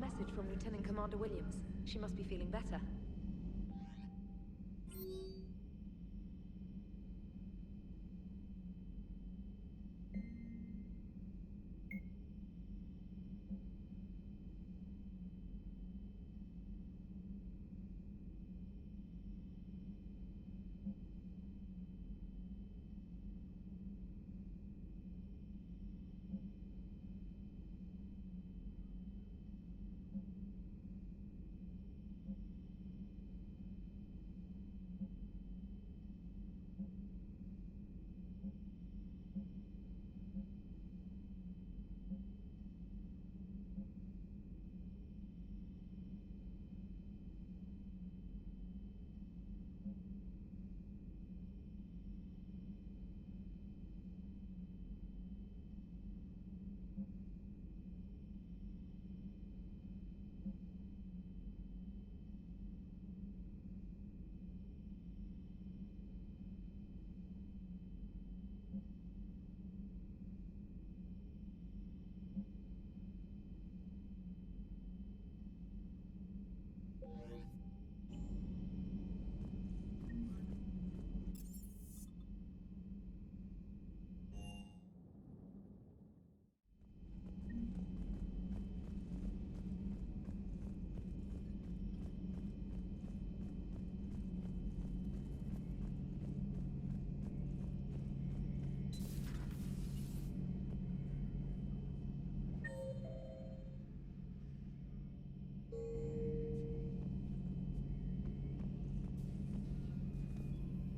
message from Lieutenant Commander Williams. She must be feeling better.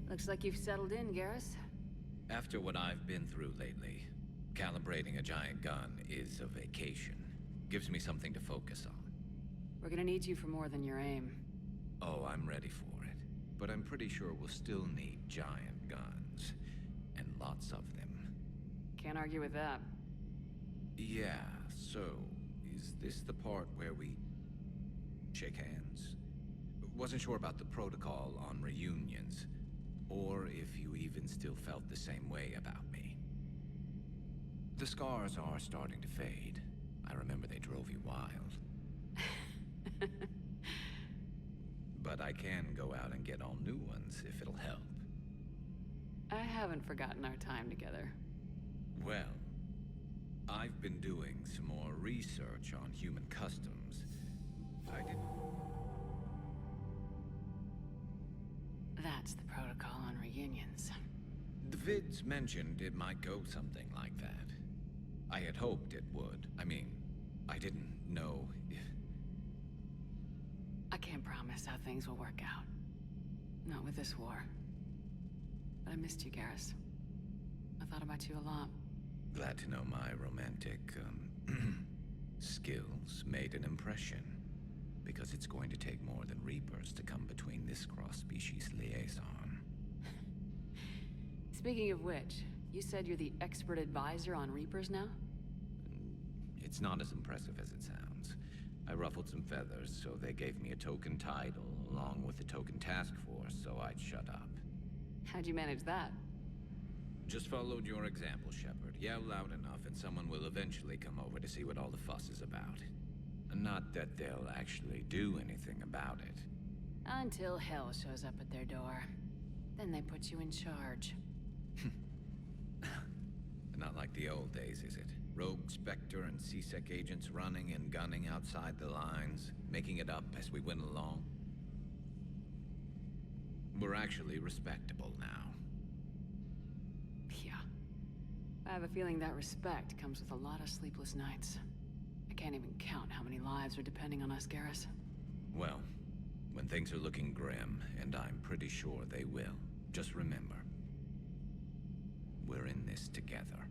Looks like you've settled in, Garrus. After what I've been through lately, calibrating a giant gun is a vacation. Gives me something to focus on. We're gonna need you for more than your aim. Oh, I'm ready for it. But I'm pretty sure we'll still need giant guns. And lots of them. Can't argue with that. Yeah, so, is this the part where we shake hands? Wasn't sure about the protocol on reunions. Or if you even still felt the same way about me. The scars are starting to fade. I remember they drove you wild. But I can go out and get all new ones if it'll help. I haven't forgotten our time together. Well, I've been doing some more research on human customs. That's the protocol on reunions. The vids mentioned it might go something like that. I had hoped it would. I mean, I didn't know if... I can't promise how things will work out. Not with this war. But I missed you, Garrus. I thought about you a lot. Glad to know my romantic, skills made an impression. Because it's going to take more than Reapers to come between this cross-species liaison. Speaking of which, you said you're the expert advisor on Reapers now? It's not as impressive as it sounds. I ruffled some feathers, so they gave me a token title, along with a token task force, so I'd shut up. How'd you manage that? Just followed your example, Shepard. Yell loud enough and someone will eventually come over to see what all the fuss is about. Not that they'll actually do anything about it. Until hell shows up at their door. Then they put you in charge. Not like the old days, is it? Rogue Spectre and C-Sec agents running and gunning outside the lines, making it up as we went along. We're actually respectable now. Yeah. I have a feeling that respect comes with a lot of sleepless nights. I can't even count how many lives are depending on us, Garrus. Well, when things are looking grim, and I'm pretty sure they will, just remember, we're in this together.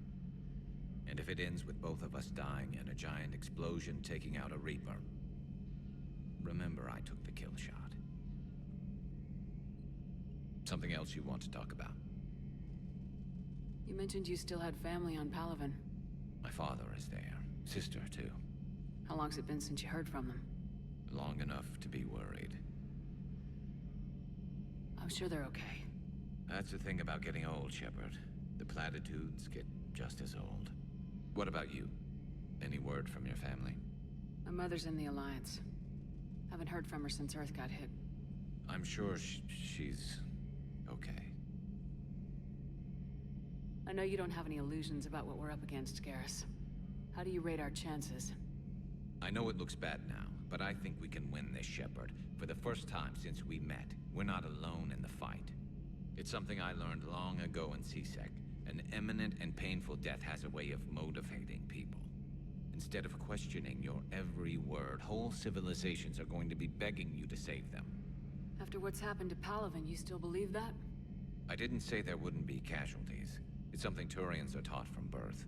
And if it ends with both of us dying in a giant explosion taking out a Reaper, remember I took the kill shot. Something else you want to talk about? You mentioned you still had family on Palaven. My father is there. Sister, too. How long's it been since you heard from them? Long enough to be worried. I'm sure they're okay. That's the thing about getting old, Shepard. The platitudes get just as old. What about you? Any word from your family? My mother's in the Alliance. Haven't heard from her since Earth got hit. I'm sure she's okay. I know you don't have any illusions about what we're up against, Garrus. How do you rate our chances? I know it looks bad now, but I think we can win this, Shepard. For the first time since we met, we're not alone in the fight. It's something I learned long ago in C-Sec. An imminent and painful death has a way of motivating people. Instead of questioning your every word, whole civilizations are going to be begging you to save them. After what's happened to Palaven, you still believe that? I didn't say there wouldn't be casualties. It's something Turians are taught from birth.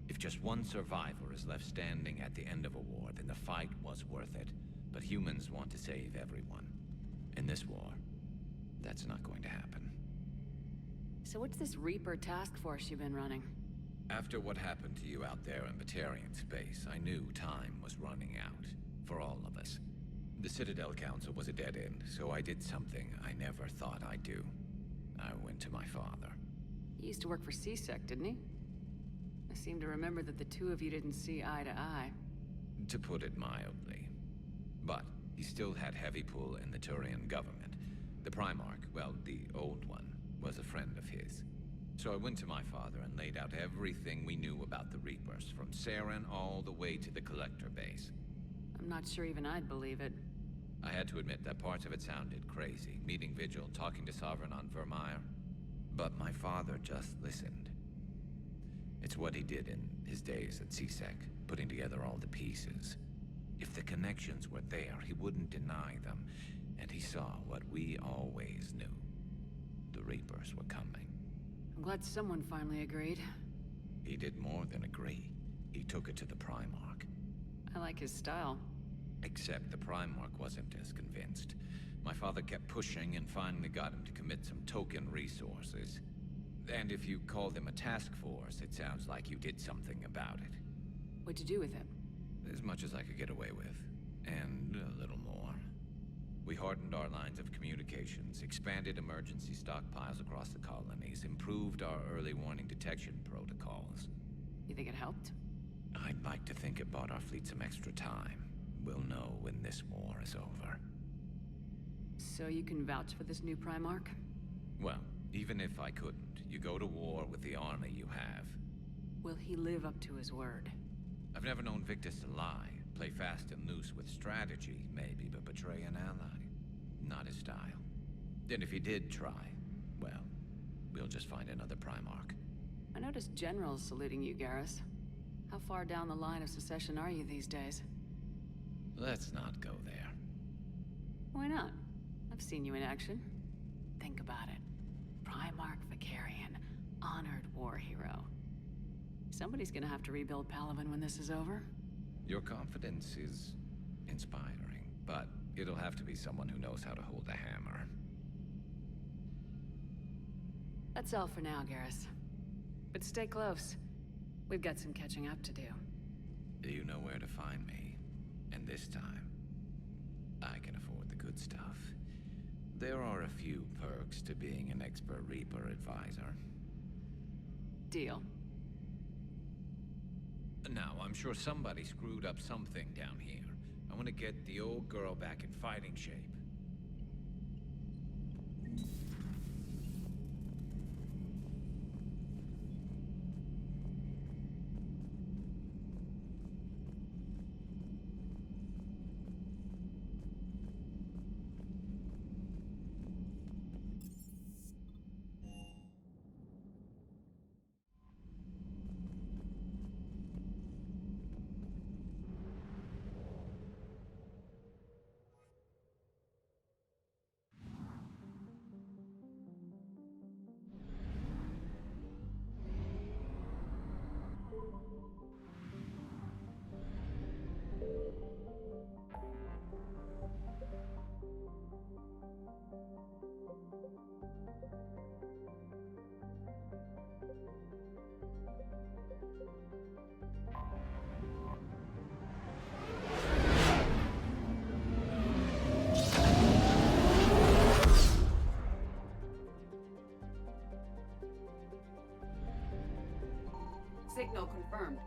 If just one survivor is left standing at the end of a war, then the fight was worth it. But humans want to save everyone. In this war, that's not going to happen. So what's this Reaper task force you've been running? After what happened to you out there in Batarian space, I knew time was running out. For all of us. The Citadel Council was a dead end, so I did something I never thought I'd do. I went to my father. He used to work for C-Sec, didn't he? I seem to remember that the two of you didn't see eye to eye. To put it mildly. But he still had heavy pull in the Turian government. The Primarch, well, the old one, was a friend of his. So I went to my father and laid out everything we knew about the Reapers, from Saren all the way to the Collector base. I'm not sure even I'd believe it. I had to admit that parts of it sounded crazy, meeting Vigil, talking to Sovereign on Vermeer. But my father just listened. It's what he did in his days at C-Sec, putting together all the pieces. If the connections were there, he wouldn't deny them, and he saw what we always knew. The Reapers were coming. I'm glad someone finally agreed. He did more than agree. He took it to the Primarch. I like his style. Except the Primarch wasn't as convinced. My father kept pushing and finally got him to commit some token resources. And if you call them a task force, it sounds like you did something about it. What'd you do with it? As much as I could get away with. And a little more. We hardened our lines of communications, expanded emergency stockpiles across the colonies, improved our early warning detection protocols. You think it helped? I'd like to think it bought our fleet some extra time. We'll know when this war is over. So you can vouch for this new Primarch? Well, even if I couldn't, you go to war with the army you have. Will he live up to his word? I've never known Victus to lie. Play fast and loose with strategy, maybe, but betray an ally. Not his style. And if he did try, well, we'll just find another Primarch. I noticed generals saluting you, Garrus. How far down the line of secession are you these days? Let's not go there. Why not? I've seen you in action. Think about it. Primarch Vicarian, honored war hero. Somebody's gonna have to rebuild Palaven when this is over. Your confidence is inspiring, but it'll have to be someone who knows how to hold a hammer. That's all for now, Garrus. But stay close. We've got some catching up to do. You know where to find me. And this time, I can afford the good stuff. There are a few perks to being an expert Reaper advisor. Deal. Now, I'm sure somebody screwed up something down here. I want to get the old girl back in fighting shape. Signal confirmed.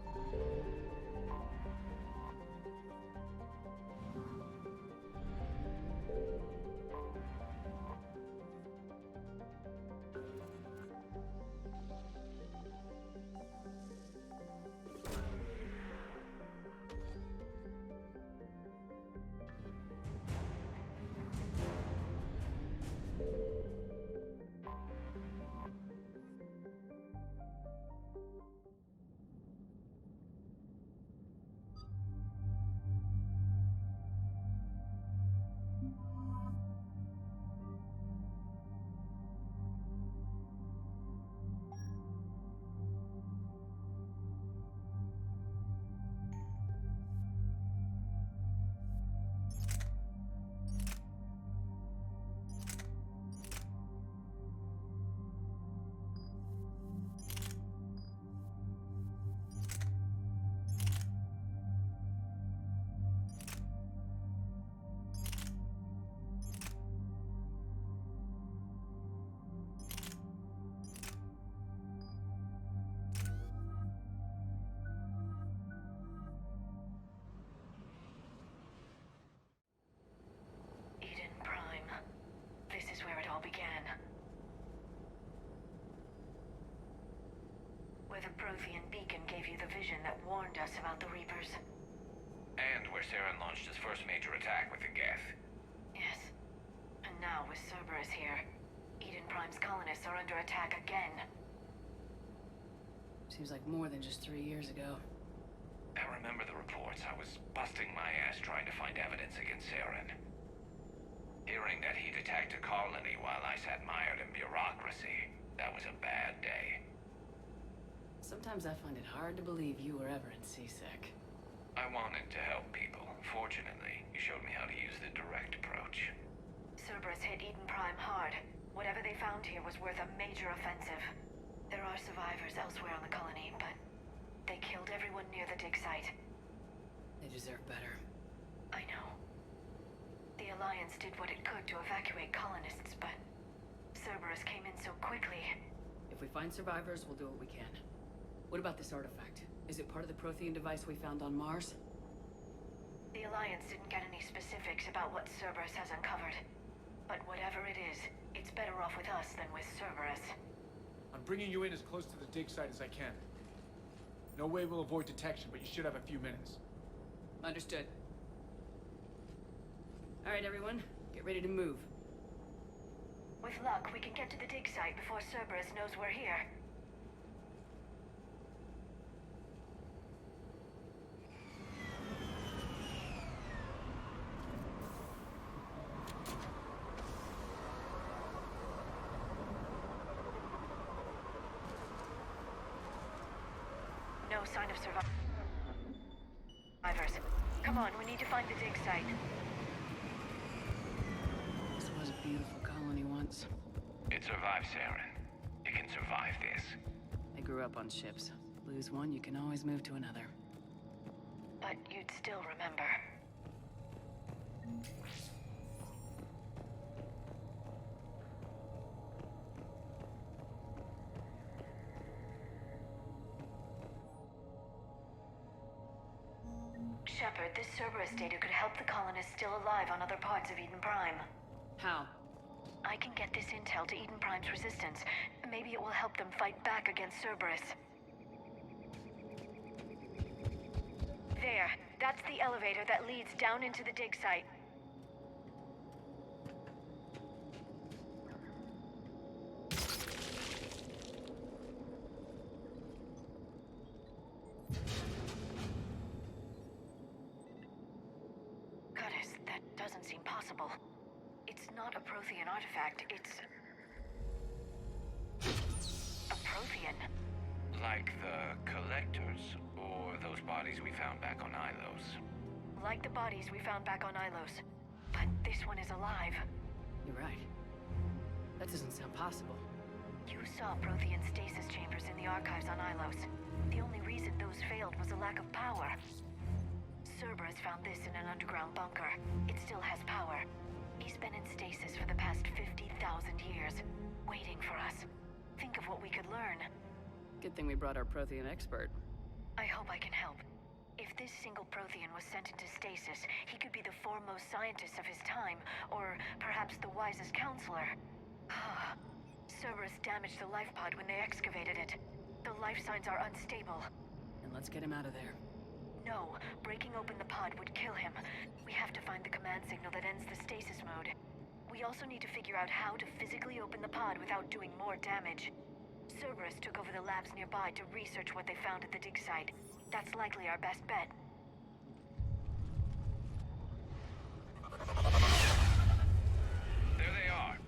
where the Prothean beacon gave you the vision that warned us about the Reapers. And where Saren launched his first major attack with the Geth. Yes. And now with Cerberus here, Eden Prime's colonists are under attack again. Seems like more than just 3 years ago. I remember the reports. I was busting my ass trying to find evidence against Saren. Hearing that he'd attacked a colony while I sat mired in bureaucracy, that was a bad day. Sometimes I find it hard to believe you were ever in CSEC. I wanted to help people. Fortunately, you showed me how to use the direct approach. Cerberus hit Eden Prime hard. Whatever they found here was worth a major offensive. There are survivors elsewhere on the colony, but they killed everyone near the dig site. They deserve better. I know. The Alliance did what it could to evacuate colonists, but Cerberus came in so quickly. If we find survivors, we'll do what we can. What about this artifact? Is it part of the Prothean device we found on Mars? The Alliance didn't get any specifics about what Cerberus has uncovered. But whatever it is, it's better off with us than with Cerberus. I'm bringing you in as close to the dig site as I can. No way we'll avoid detection, but you should have a few minutes. Understood. All right, everyone. Get ready to move. With luck, we can get to the dig site before Cerberus knows we're here. No sign of survivors. Come on, we need to find the dig site. This was a beautiful colony once. It survived, Saren. You can survive this. I grew up on ships. Lose one, you can always move to another. But you'd still remember. Shepard, this Cerberus data could help the colonists still alive on other parts of Eden Prime. How? I can get this intel to Eden Prime's resistance. Maybe it will help them fight back against Cerberus. There. That's the elevator that leads down into the dig site. Goddess, that doesn't seem possible. It's not a Prothean artifact, it's a Prothean. Like the Collectors, or those bodies we found back on Ilos. Like the bodies we found back on Ilos. But this one is alive. You're right. That doesn't sound possible. You saw Prothean stasis chambers in the archives on Ilos. The only reason those failed was a lack of power. Cerberus found this in an underground bunker. It still has power. He's been in stasis for the past 50,000 years, waiting for us. Think of what we could learn. Good thing we brought our Prothean expert. I hope I can help. If this single Prothean was sent into stasis, he could be the foremost scientist of his time, or perhaps the wisest counselor. Cerberus damaged the life pod when they excavated it. The life signs are unstable. And let's get him out of there. No, breaking open the pod would kill him. We have to find the command signal that ends the stasis mode. We also need to figure out how to physically open the pod without doing more damage. Cerberus took over the labs nearby to research what they found at the dig site. That's likely our best bet. There they are.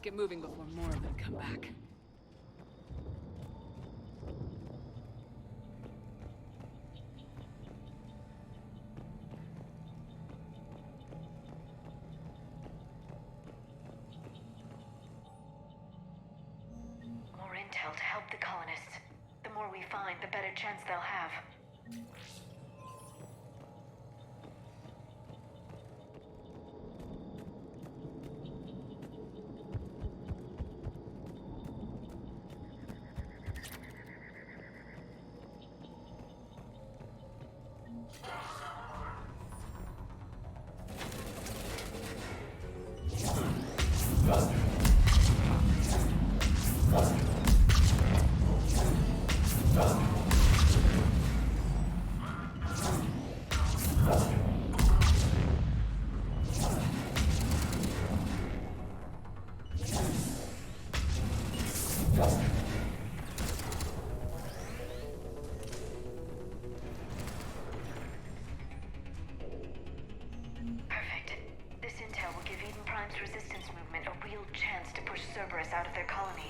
get moving before more of them come back. More intel to help the colonists. The more we find, the better chance they'll have. Resistance movement a real chance to push Cerberus out of their colony.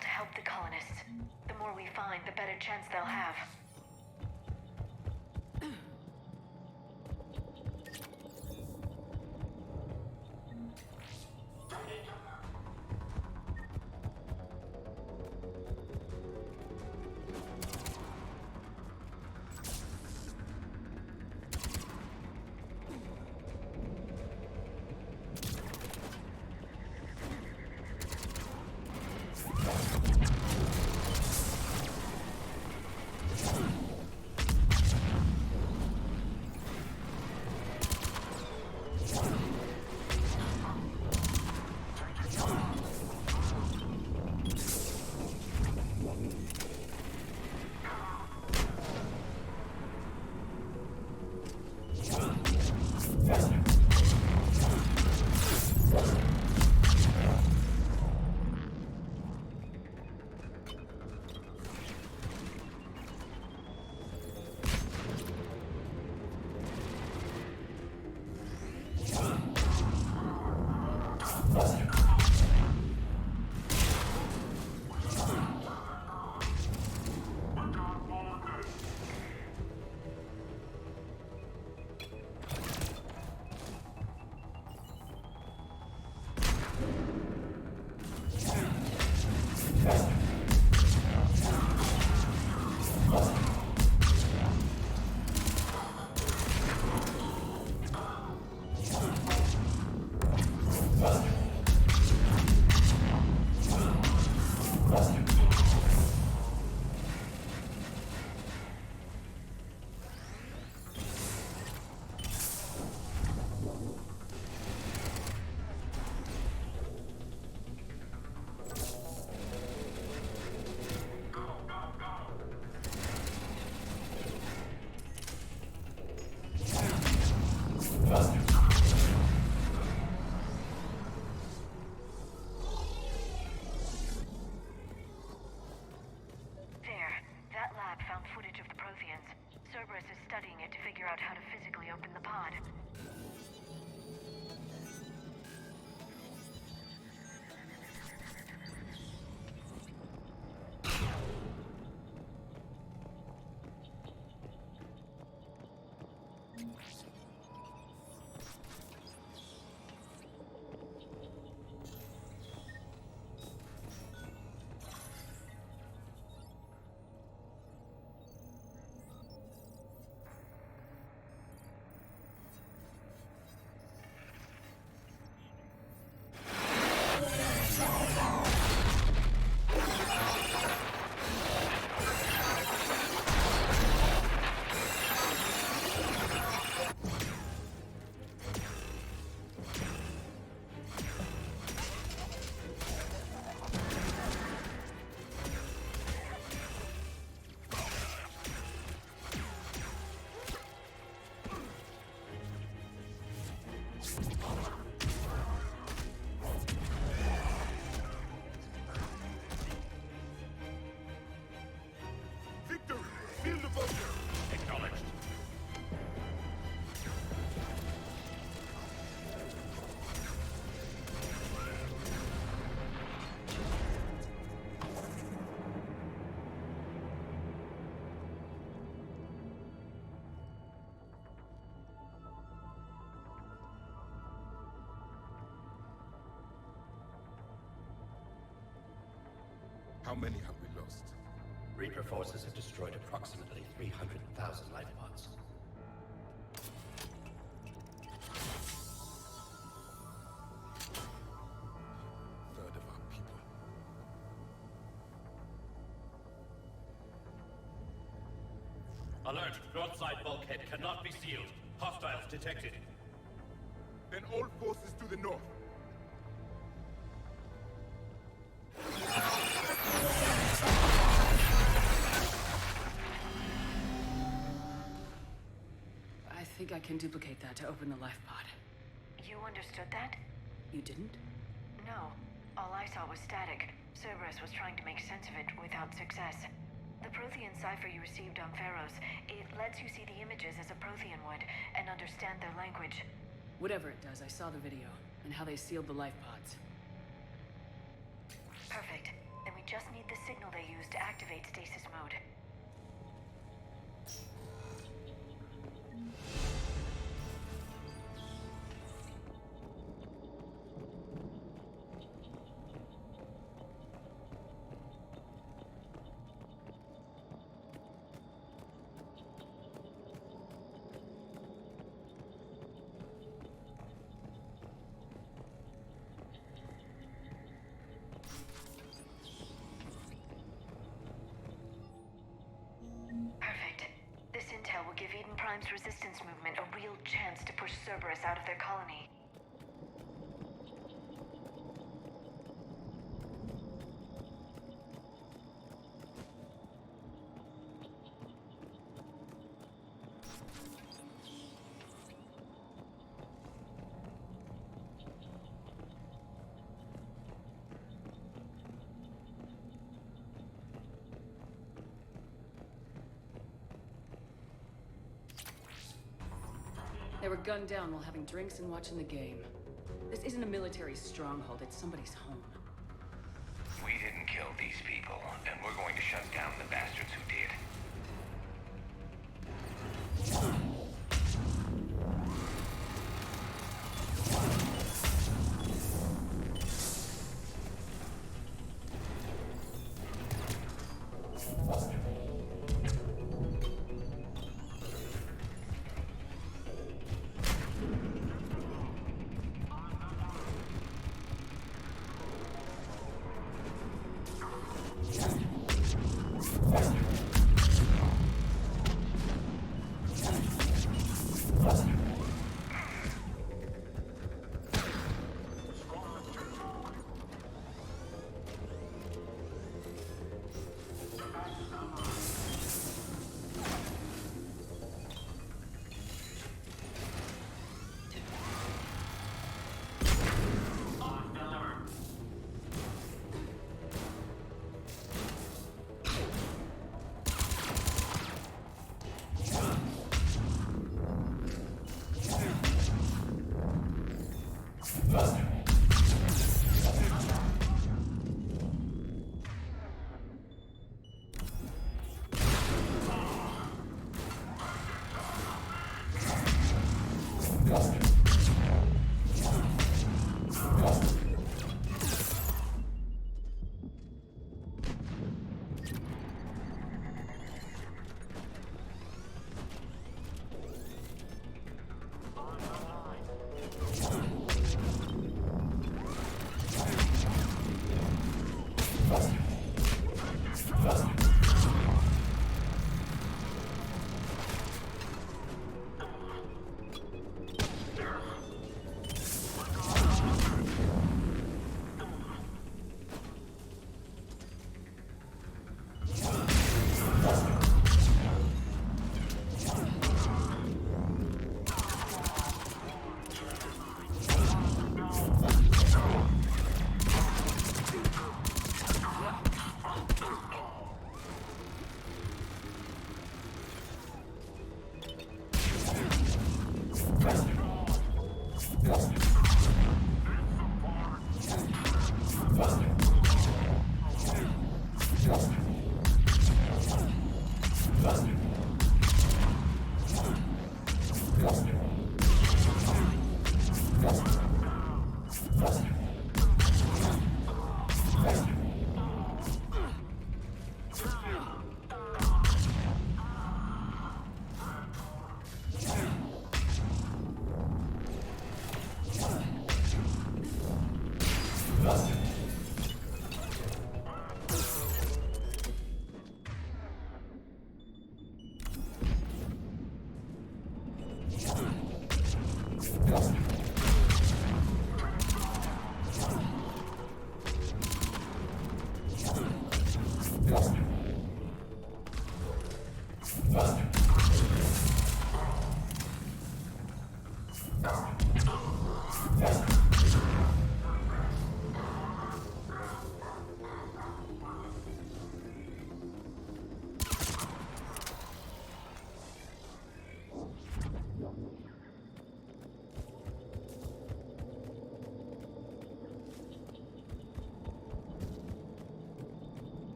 To help the colonists. The more we find, the better chance they'll have. Cerberus is studying it to figure out how to physically open the pod. How many have we lost? Reaper forces have destroyed approximately 300,000 life pods. Third of our people. Alert! Broadside bulkhead cannot be sealed. Hostiles detected. Then all forces to the north. I think I can duplicate that to open the life pod. You understood that? You didn't? No. All I saw was static. Cerberus was trying to make sense of it without success. The Prothean cipher you received on Pharaohs, it lets you see the images as a Prothean would, and understand their language. Whatever it does, I saw the video, and how they sealed the life pods. Perfect. Then we just need the signal they use to activate stasis mode. Perfect. This intel will give Eden Prime's resistance movement a real chance to push Cerberus out of their colony. They were gunned down while having drinks and watching the game. This isn't a military stronghold, it's somebody's home. We didn't kill these people, and we're going to shut down the bastards who did.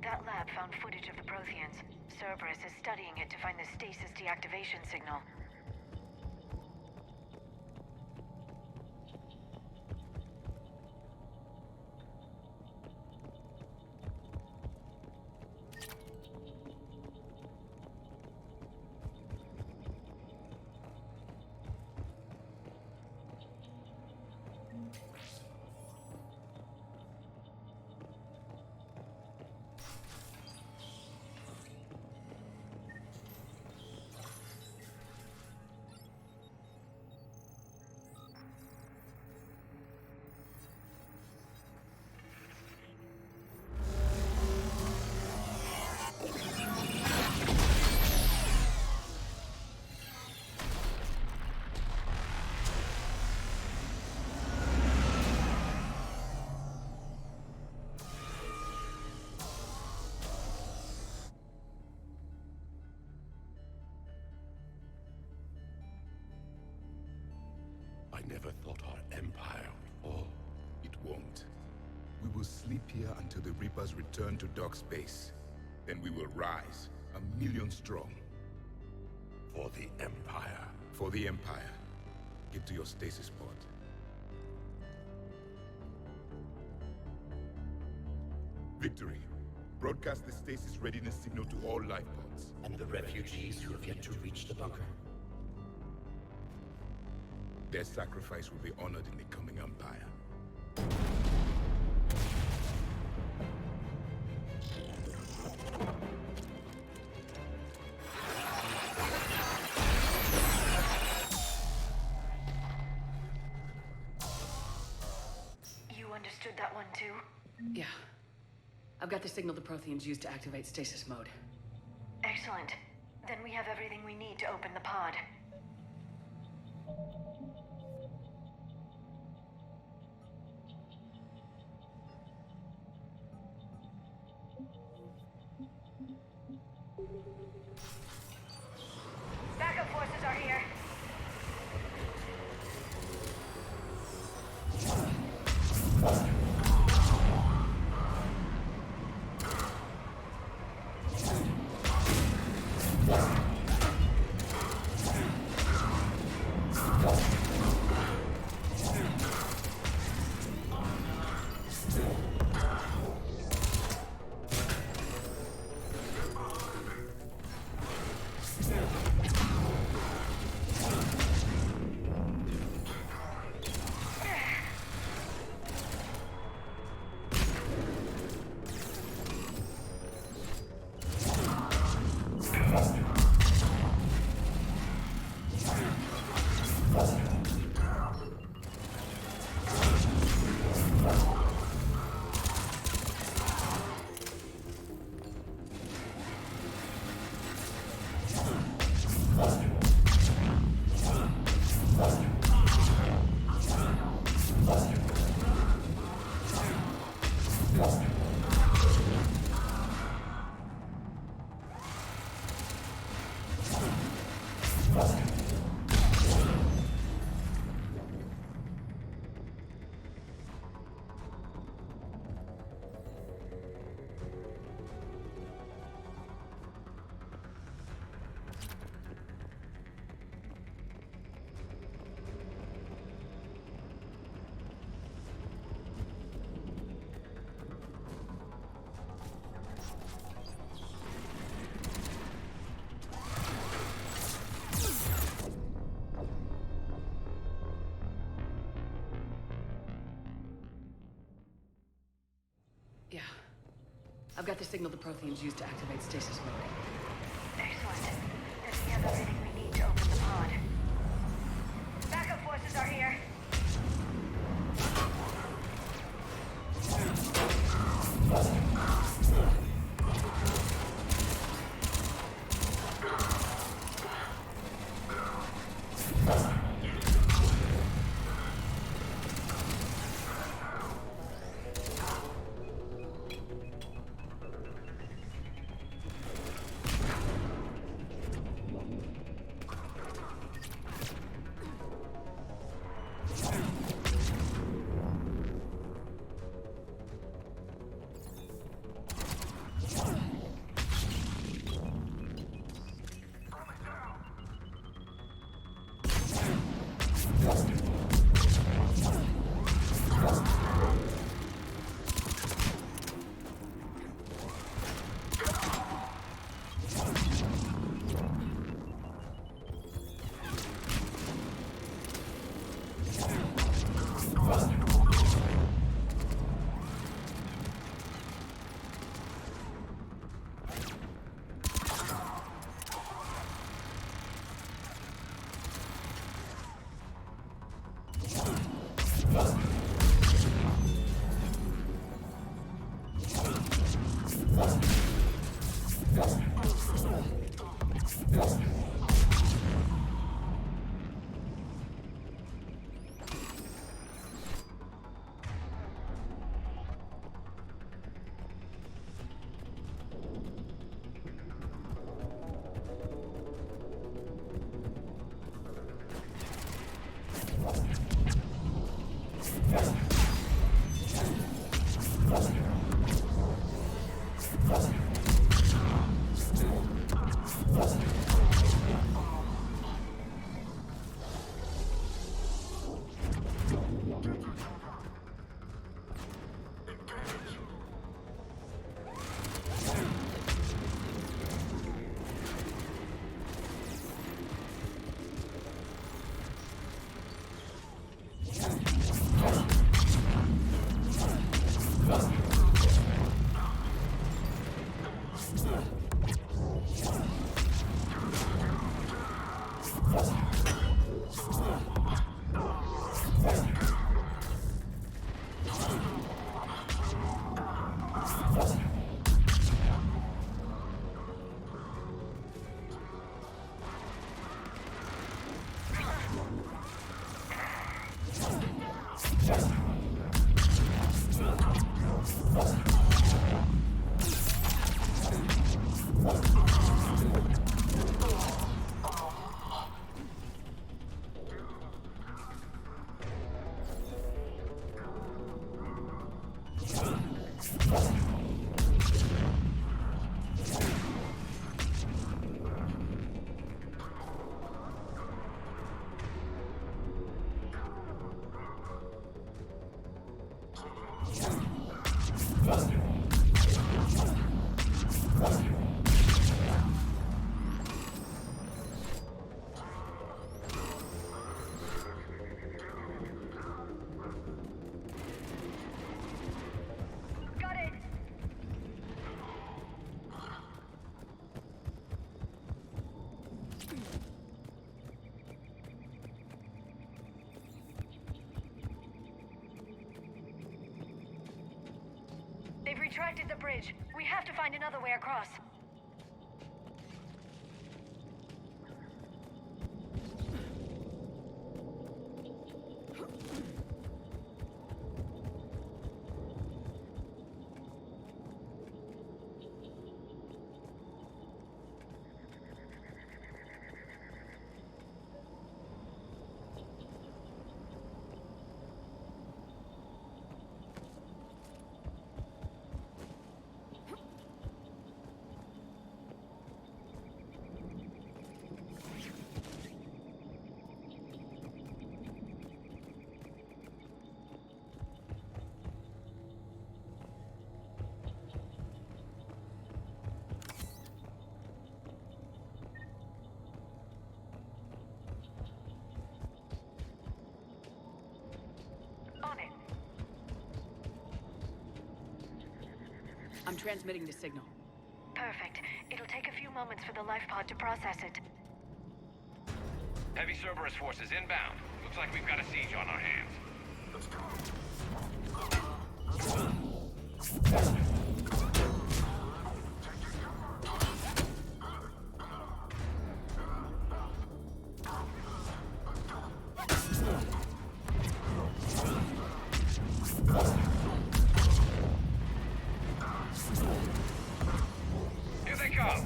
That lab found footage of the Protheans. Cerberus is studying it to find the stasis deactivation signal. I never thought our empire would fall. It won't. We will sleep here until the Reapers return to dark space. Then we will rise, 1,000,000 strong. For the Empire. For the Empire. Get to your stasis pod. Victory. Broadcast the stasis readiness signal to all life pods. And the refugees who have yet to reach the bunker. Their sacrifice will be honored in the coming Empire. You understood that one too? Yeah. I've got the signal the Protheans used to activate stasis mode. Excellent. Then we have everything we need to open the pod. Backup forces are here. Yeah. I've got the signal the Protheans used to activate stasis mode. Excellent. Then we have everything we need to open the pod. Backup forces are here. They've retracted the bridge. We have to find another way across. I'm transmitting the signal. Perfect. It'll take a few moments for the life pod to process it. Heavy Cerberus forces inbound. Looks like we've got a siege on our hands. Here they come!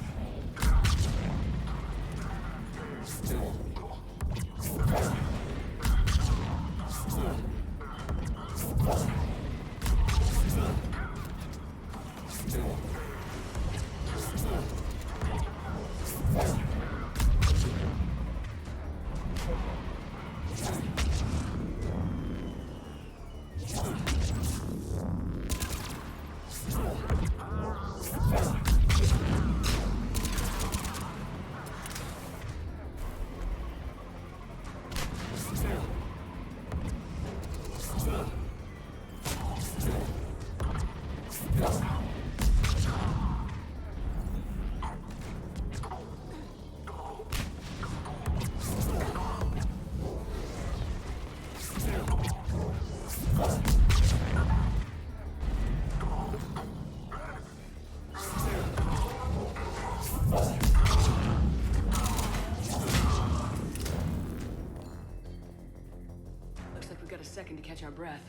Second to catch our breath.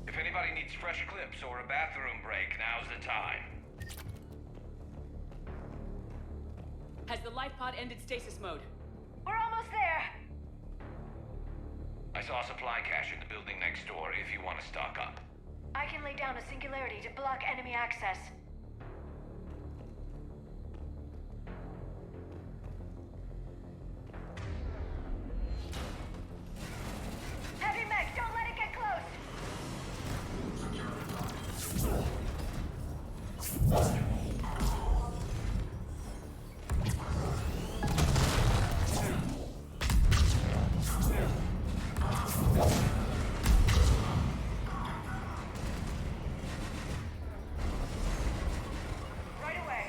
If anybody needs fresh clips or a bathroom break, now's the time. Has the life pod ended stasis mode? We're almost there! I saw a supply cache in the building next door if you want to stock up. I can lay down a singularity to block enemy access. Heavy mech, don't let it get close! Right away.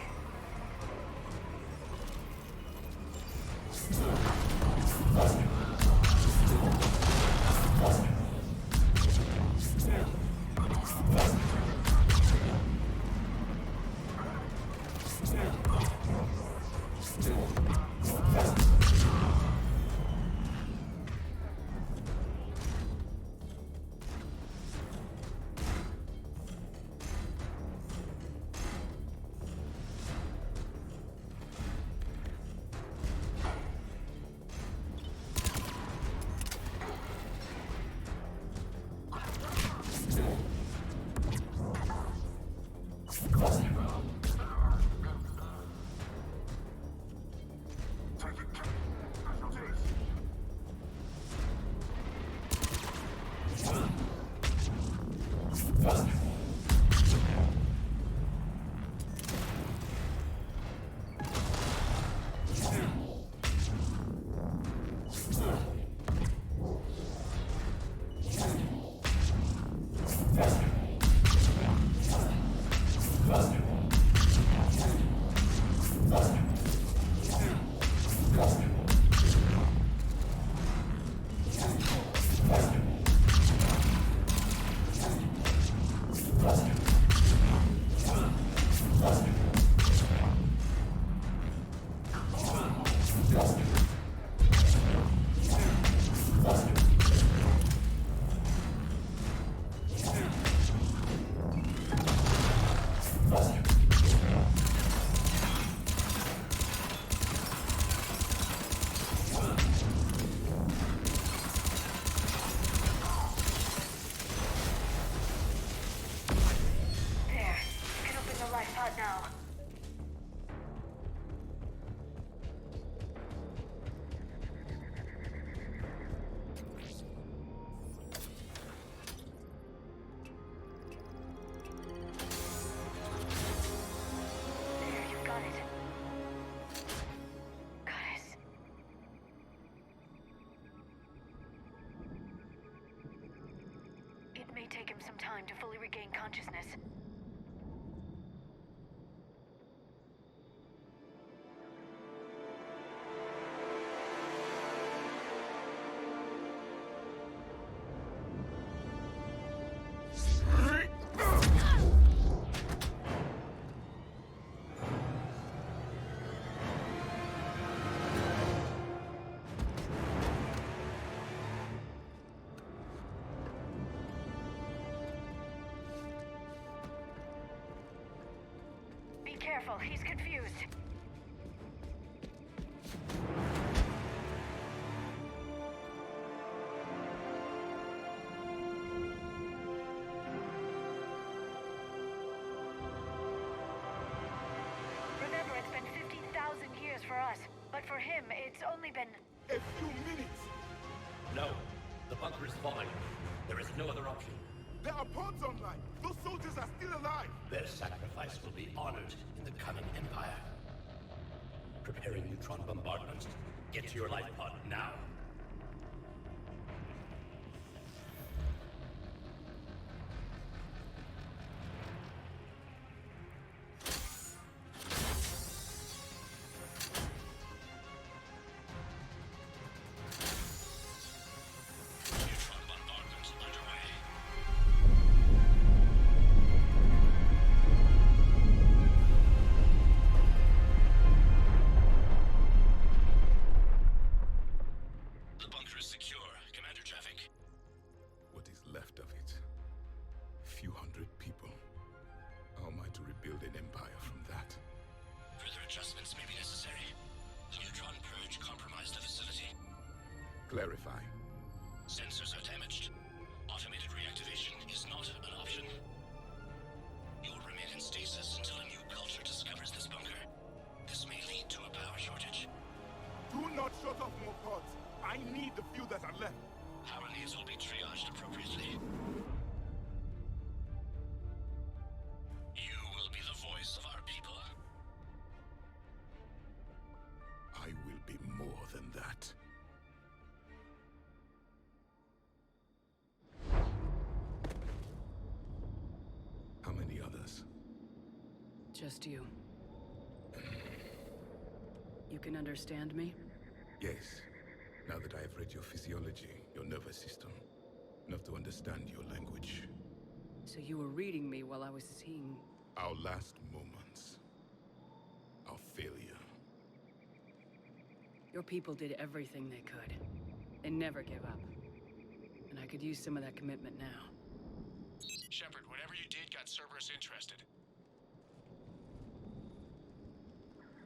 There. You can open the life pod now. There, you've got it. Goddess. It may take him some time to fully regain consciousness. Be careful, he's confused. Remember, it's been 15,000 years for us, but for him, it's only been... A few minutes! No. The bunker is falling. There is no other option. There are pods online! Those soldiers are still alive! Their sacrifice will be honored in the coming Empire. Preparing neutron bombardment. Get to your life pod now. Neutron bombardment underway. The bunker is secure. Commander traffic. What is left of it? A few hundred people. How am I to rebuild an empire from that? Further adjustments may be necessary. The neutron purge compromised the facility. Clarify. Sensors are damaged. Automated reactivation is not an option. more than that. How many others? Just you. You can understand me? Yes. Now that I've read your physiology, your nervous system, enough to understand your language. So you were reading me while I was seeing... Our last moments. Our failure. Your people did everything they could. They never gave up. And I could use some of that commitment now. Shepard, whatever you did got Cerberus interested.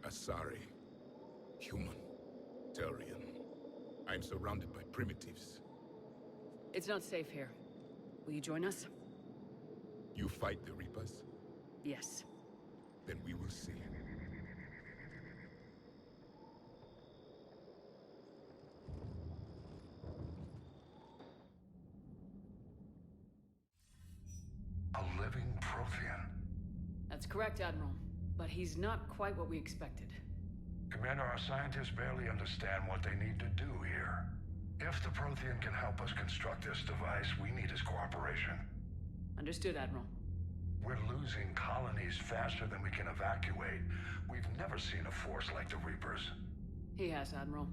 Asari. Human. Turian. I'm surrounded by primitives. It's not safe here. Will you join us? You fight the Reapers? Yes. Then we will see. A living Prothean. That's correct, Admiral. But he's not quite what we expected. Commander, our scientists barely understand what they need to do here. If the Prothean can help us construct this device, we need his cooperation. Understood, Admiral. We're losing colonies faster than we can evacuate. We've never seen a force like the Reapers. He has, Admiral.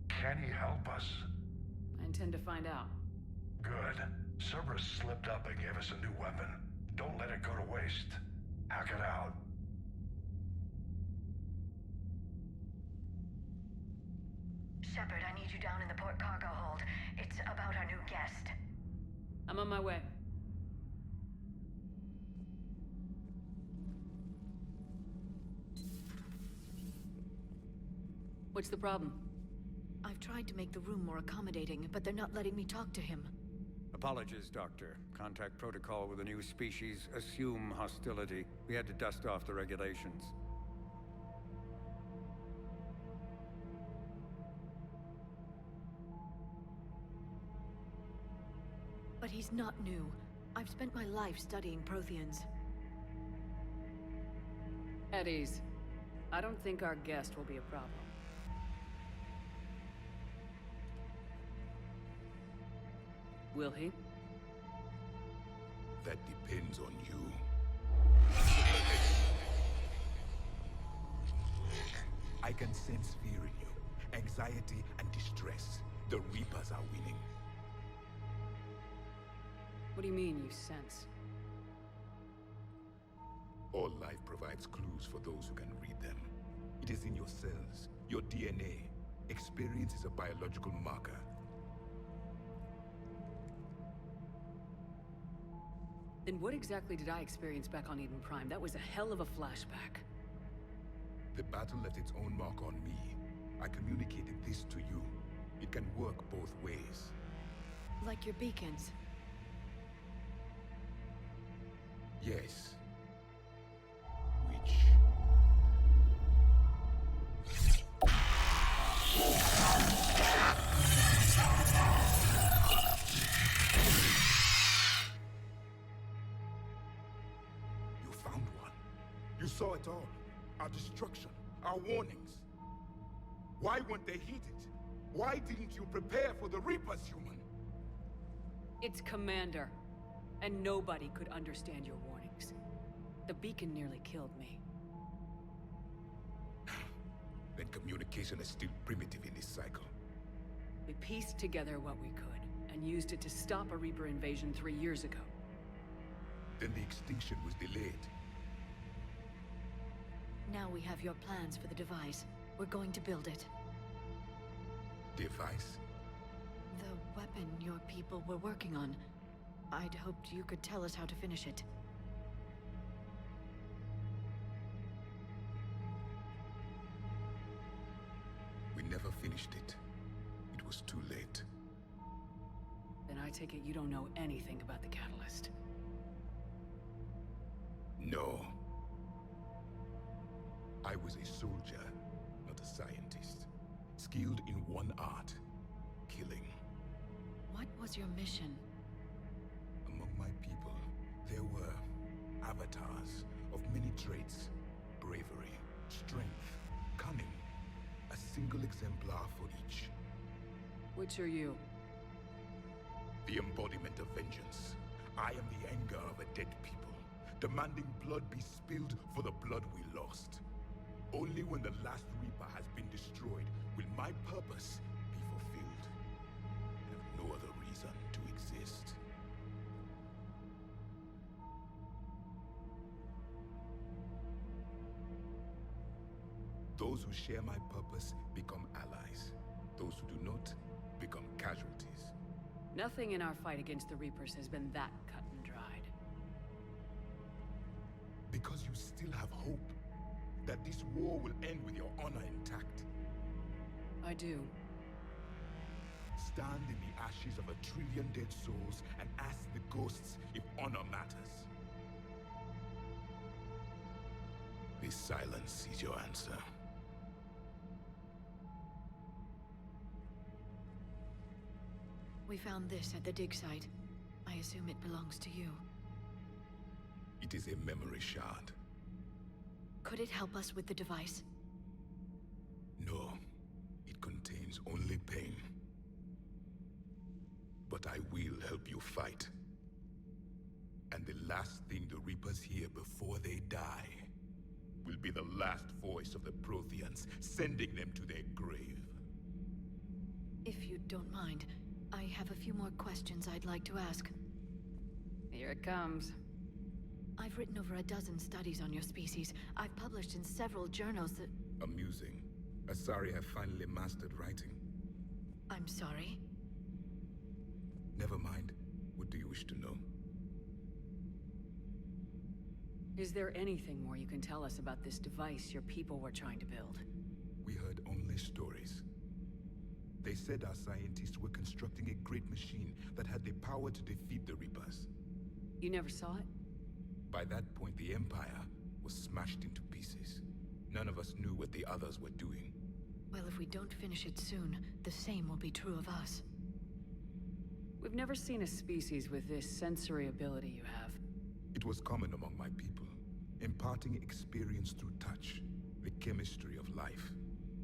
Can he help us? I intend to find out. Good. Cerberus slipped up and gave us a new weapon. Don't let it go to waste. Hack it out. Shepard, I need you down in the port cargo hold. It's about our new guest. I'm on my way. What's the problem? I've tried to make the room more accommodating, but they're not letting me talk to him. Apologies, Doctor. Contact protocol with a new species. Assume hostility. We had to dust off the regulations. But he's not new. I've spent my life studying Protheans. At ease. I don't think our guest will be a problem. Will he? That depends on you. I can sense fear in you, anxiety and distress. The Reapers are winning. What do you mean, you sense? All life provides clues for those who can read them. It is in your cells, your DNA. Experience is a biological marker. Then what exactly did I experience back on Eden Prime? That was a hell of a flashback. The battle left its own mark on me. I communicated this to you. It can work both ways. Like your beacons. Yes. Which... You found one. You saw it all. Our destruction, our warnings. Why weren't they heeded? Why didn't you prepare for the Reapers, human? It's Commander. And nobody could understand your warnings. The beacon nearly killed me. Then communication is still primitive in this cycle. We pieced together what we could, and used it to stop a Reaper invasion 3 years ago. Then the extinction was delayed. Now we have your plans for the device. We're going to build it. Device? The weapon your people were working on. I'd hoped you could tell us how to finish it. We never finished it. It was too late. Then I take it you don't know anything about the catalyst. No. I was a soldier, not a scientist. Skilled in one art, killing. What was your mission? Among my people, there were avatars of many traits. Bravery, strength, cunning. A single exemplar for each. Which are you? The embodiment of vengeance. I am the anger of a dead people, demanding blood be spilled for the blood we lost. Only when the last Reaper has been destroyed will my purpose be fulfilled. I have no other reason to exist. Those who share my purpose become allies. Those who do not become casualties. Nothing in our fight against the Reapers has been that cut and dried. Because you still have hope that this war will end with your honor intact. I do. Stand in the ashes of 1 trillion dead souls and ask the ghosts if honor matters. This silence is your answer. We found this at the dig site. I assume it belongs to you. It is a memory shard. Could it help us with the device? No, it contains only pain. But I will help you fight. And the last thing the Reapers hear before they die will be the last voice of the Protheans, sending them to their grave. If you don't mind, I have a few more questions I'd like to ask. Here it comes. I've written over a dozen studies on your species. I've published in several journals that... Amusing. Asari have finally mastered writing. I'm sorry? Never mind. What do you wish to know? Is there anything more you can tell us about this device your people were trying to build? We heard only stories. They said our scientists were constructing a great machine that had the power to defeat the Reapers. You never saw it? By that point, the Empire was smashed into pieces. None of us knew what the others were doing. Well, if we don't finish it soon, the same will be true of us. We've never seen a species with this sensory ability you have. It was common among my people, imparting experience through touch, the chemistry of life.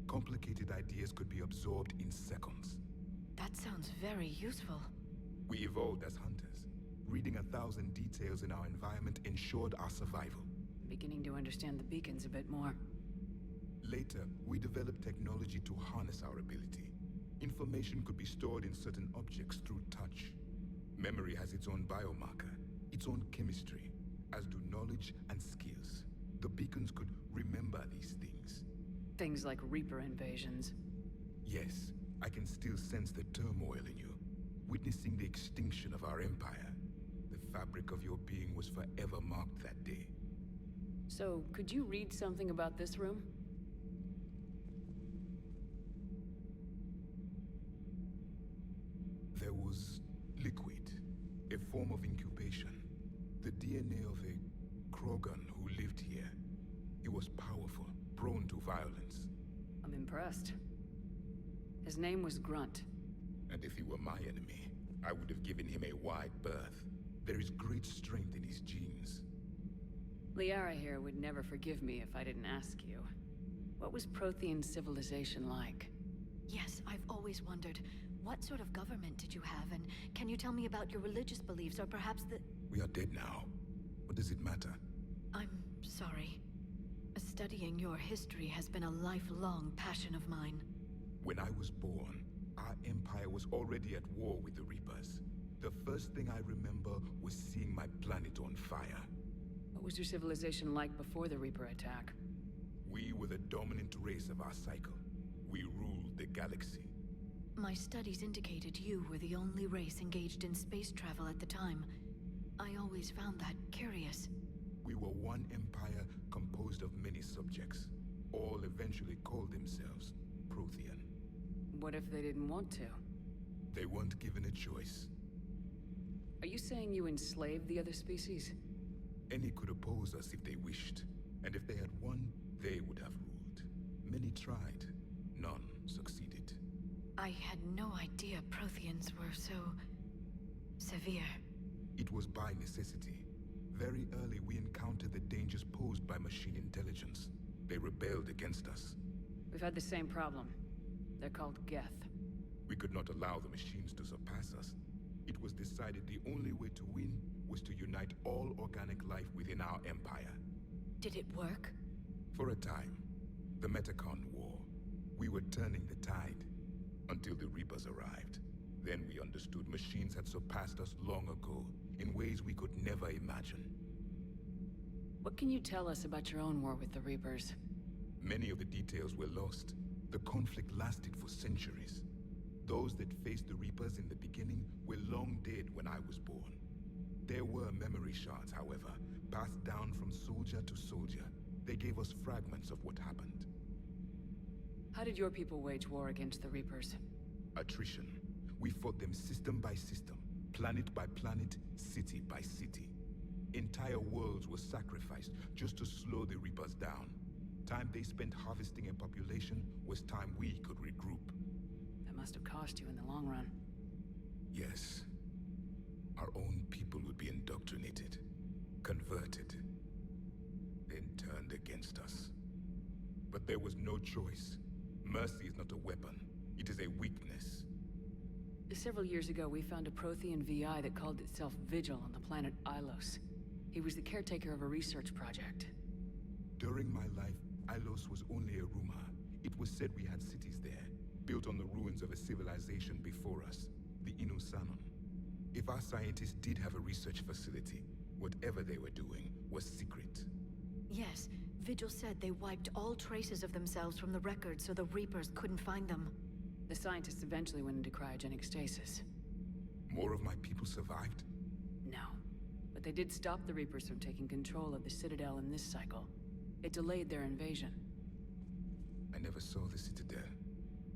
Complicated ideas could be absorbed in seconds. That sounds very useful. We evolved as hunters. Reading 1,000 details in our environment ensured our survival. I'm beginning to understand the beacons a bit more. Later, we developed technology to harness our ability. Information could be stored in certain objects through touch. Memory has its own biomarker, its own chemistry, as do knowledge and skills. The beacons could remember these things. Things like Reaper invasions. Yes, I can still sense the turmoil in you, witnessing the extinction of our empire. The fabric of your being was forever marked that day. So, could you read something about this room? There was liquid, a form of incubation. The DNA of a Krogan who lived here. He was powerful, prone to violence. I'm impressed. His name was Grunt. And if he were my enemy, I would have given him a wide berth. There is great strength in his genes. Liara here would never forgive me if I didn't ask you. What was Prothean civilization like? Yes, I've always wondered, what sort of government did you have, and can you tell me about your religious beliefs, or perhaps the... We are dead now. What does it matter? I'm sorry. Studying your history has been a lifelong passion of mine. When I was born, our empire was already at war with the Reapers. The first thing I remember was seeing my planet on fire. What was your civilization like before the Reaper attack? We were the dominant race of our cycle. We ruled the galaxy. My studies indicated you were the only race engaged in space travel at the time. I always found that curious. We were one empire composed of many subjects. All eventually called themselves Prothean. What if they didn't want to? They weren't given a choice. Are you saying you enslaved the other species? Any could oppose us if they wished. And if they had won, they would have ruled. Many tried. None succeeded. I had no idea Protheans were so... severe. It was by necessity. Very early we encountered the dangers posed by machine intelligence. They rebelled against us. We've had the same problem. They're called Geth. We could not allow the machines to surpass us. It was decided the only way to win was to unite all organic life within our empire. Did it work? For a time, the Metacon War, we were turning the tide until the Reapers arrived. Then we understood machines had surpassed us long ago in ways we could never imagine. What can you tell us about your own war with the Reapers? Many of the details were lost. The conflict lasted for centuries. Those that faced the Reapers in the beginning were long dead when I was born. There were memory shards, however, passed down from soldier to soldier. They gave us fragments of what happened. How did your people wage war against the Reapers? Attrition. We fought them system by system, planet by planet, city by city. Entire worlds were sacrificed just to slow the Reapers down. Time they spent harvesting a population was time we could regroup. That must have cost you in the long run. Yes. Our own people would be indoctrinated, converted, then turned against us. But there was no choice. Mercy is not a weapon. It is a weakness. Several years ago, we found a Prothean VI that called itself Vigil on the planet Ilos. He was the caretaker of a research project. During my life, Ilos was only a rumor. It was said we had cities there, built on the ruins of a civilization before us, the Inusanon. If our scientists did have a research facility, whatever they were doing was secret. Yes, Vigil said they wiped all traces of themselves from the records so the Reapers couldn't find them. The scientists eventually went into cryogenic stasis. More of my people survived? No. But they did stop the Reapers from taking control of the Citadel in this cycle. It delayed their invasion. I never saw the Citadel.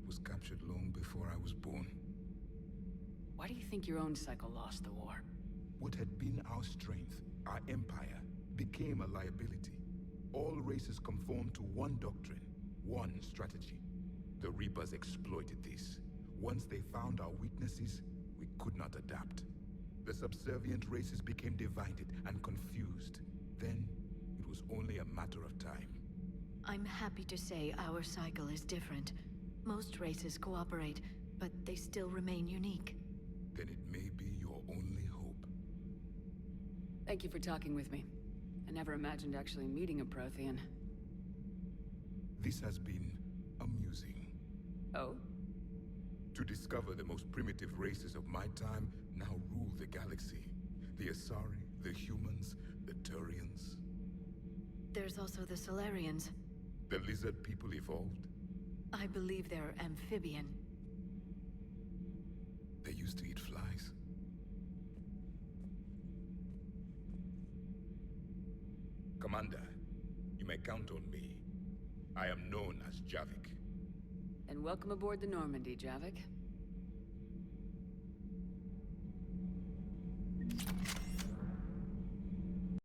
It was captured long before I was born. Why do you think your own cycle lost the war? What had been our strength, our empire, became a liability. All races conformed to one doctrine, one strategy. The Reapers exploited this. Once they found our weaknesses, we could not adapt. The subservient races became divided and confused. Then, it was only a matter of time. I'm happy to say our cycle is different. Most races cooperate, but they still remain unique. Then it may be your only hope. Thank you for talking with me. I never imagined actually meeting a Prothean. This has been amusing. Oh? To discover the most primitive races of my time now rule the galaxy. The Asari, the humans, the Turians. There's also the Solarians. The lizard people evolved. I believe they're amphibian. They used to eat flies. Commander, you may count on me. I am known as Javik. And welcome aboard the Normandy, Javik.